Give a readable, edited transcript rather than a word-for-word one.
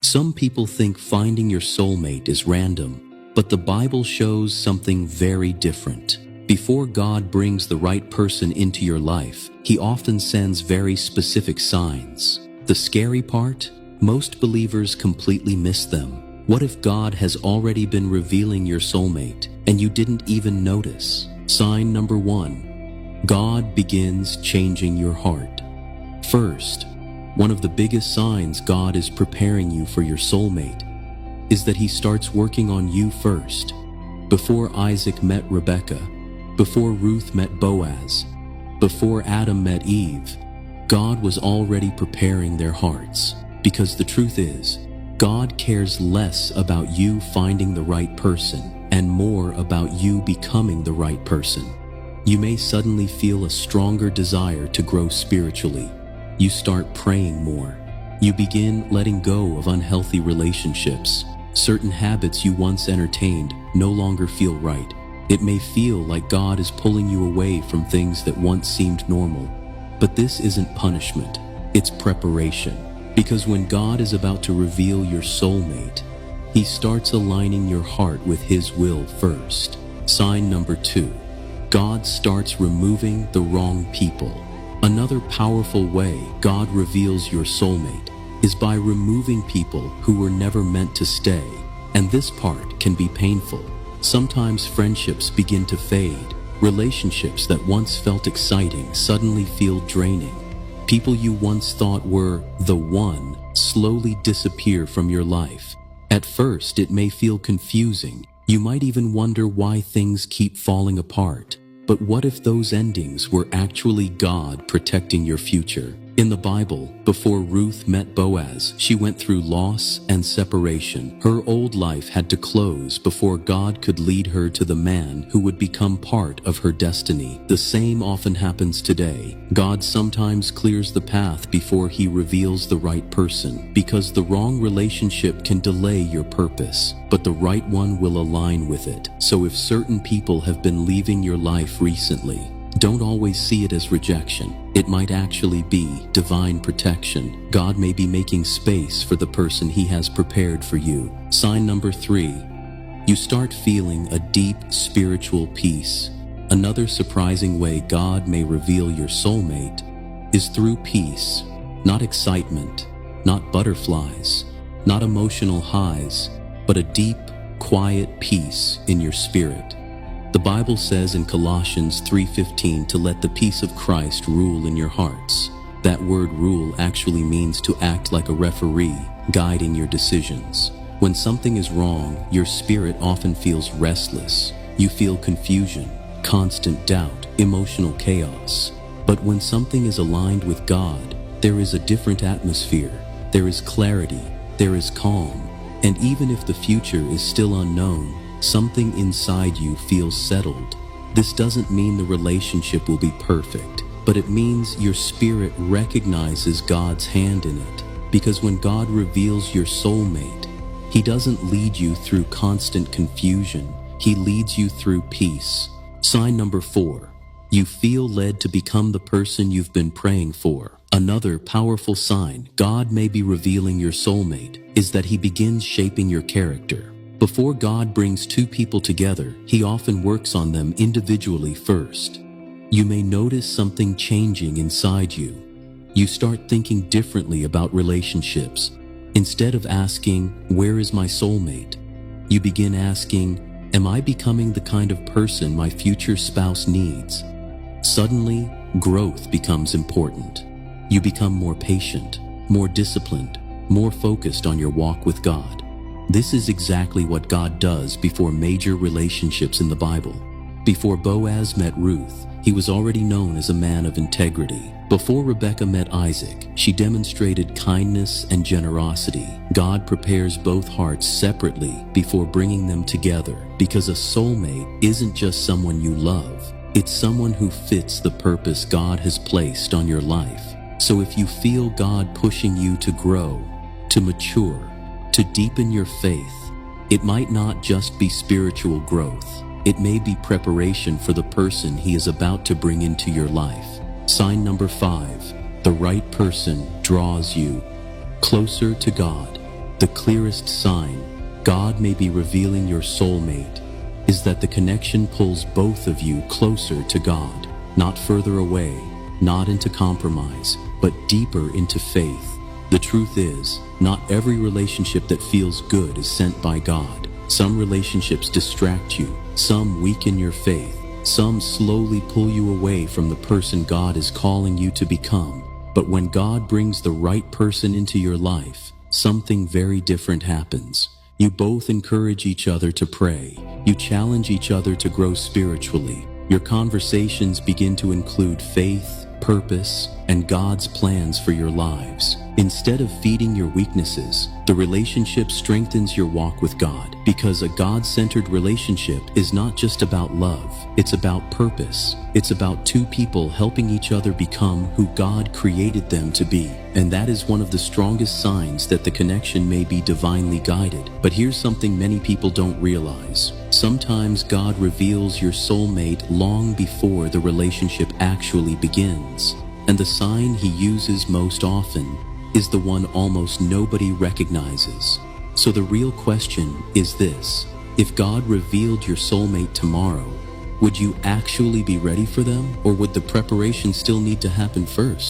Some people think finding your soulmate is random, but the Bible shows something very different. Before God brings the right person into your life, He often sends very specific signs. The scary part? Most believers completely miss them. What if God has already been revealing your soulmate and you didn't even notice? Sign number 1. God begins changing your heart. First, one of the biggest signs God is preparing you for your soulmate is that He starts working on you first. Before Isaac met Rebekah, before Ruth met Boaz, before Adam met Eve, God was already preparing their hearts. Because the truth is, God cares less about you finding the right person and more about you becoming the right person. You may suddenly feel a stronger desire to grow spiritually. You start praying more. You begin letting go of unhealthy relationships. Certain habits you once entertained no longer feel right. It may feel like God is pulling you away from things that once seemed normal. But this isn't punishment, it's preparation. Because when God is about to reveal your soulmate, He starts aligning your heart with His will first. Sign number 2. God starts removing the wrong people. Another powerful way God reveals your soulmate is by removing people who were never meant to stay. And this part can be painful. Sometimes friendships begin to fade. Relationships that once felt exciting suddenly feel draining. People you once thought were the one slowly disappear from your life. At first, it may feel confusing. You might even wonder why things keep falling apart. But what if those endings were actually God protecting your future? In the Bible, before Ruth met Boaz, she went through loss and separation. Her old life had to close before God could lead her to the man who would become part of her destiny. The same often happens today. God sometimes clears the path before He reveals the right person, because the wrong relationship can delay your purpose, but the right one will align with it. So if certain people have been leaving your life recently, don't always see it as rejection. It might actually be divine protection. God may be making space for the person He has prepared for you. Sign number 3. You start feeling a deep spiritual peace. Another surprising way God may reveal your soulmate is through peace. Not excitement, not butterflies, not emotional highs, but a deep, quiet peace in your spirit. The Bible says in Colossians 3:15 to let the peace of Christ rule in your hearts. That word rule actually means to act like a referee, guiding your decisions. When something is wrong, your spirit often feels restless. You feel confusion, constant doubt, emotional chaos. But when something is aligned with God, there is a different atmosphere. There is clarity, there is calm, and even if the future is still unknown, something inside you feels settled. This doesn't mean the relationship will be perfect, but it means your spirit recognizes God's hand in it. Because when God reveals your soulmate, He doesn't lead you through constant confusion. He leads you through peace. Sign number 4. You feel led to become the person you've been praying for. Another powerful sign God may be revealing your soulmate is that He begins shaping your character. Before God brings two people together, He often works on them individually first. You may notice something changing inside you. You start thinking differently about relationships. Instead of asking, "Where is my soulmate?" you begin asking, "Am I becoming the kind of person my future spouse needs?" Suddenly, growth becomes important. You become more patient, more disciplined, more focused on your walk with God. This is exactly what God does before major relationships in the Bible. Before Boaz met Ruth, he was already known as a man of integrity. Before Rebekah met Isaac, she demonstrated kindness and generosity. God prepares both hearts separately before bringing them together, because a soulmate isn't just someone you love. It's someone who fits the purpose God has placed on your life. So if you feel God pushing you to grow, to mature, to deepen your faith, it might not just be spiritual growth. It may be preparation for the person He is about to bring into your life. Sign number 5. The right person draws you closer to God. The clearest sign God may be revealing your soulmate is that the connection pulls both of you closer to God, not further away, not into compromise, but deeper into faith. The truth is, not every relationship that feels good is sent by God. Some relationships distract you, some weaken your faith, some slowly pull you away from the person God is calling you to become. But when God brings the right person into your life, something very different happens. You both encourage each other to pray. You challenge each other to grow spiritually. Your conversations begin to include faith, purpose, and God's plans for your lives. Instead of feeding your weaknesses, the relationship strengthens your walk with God, because a God-centered relationship is not just about love, it's about purpose. It's about two people helping each other become who God created them to be. And that is one of the strongest signs that the connection may be divinely guided. But here's something many people don't realize. Sometimes God reveals your soulmate long before the relationship actually begins. And the sign he uses most often is the one almost nobody recognizes. So the real question is this: if God revealed your soulmate tomorrow, would you actually be ready for them, or would the preparation still need to happen first?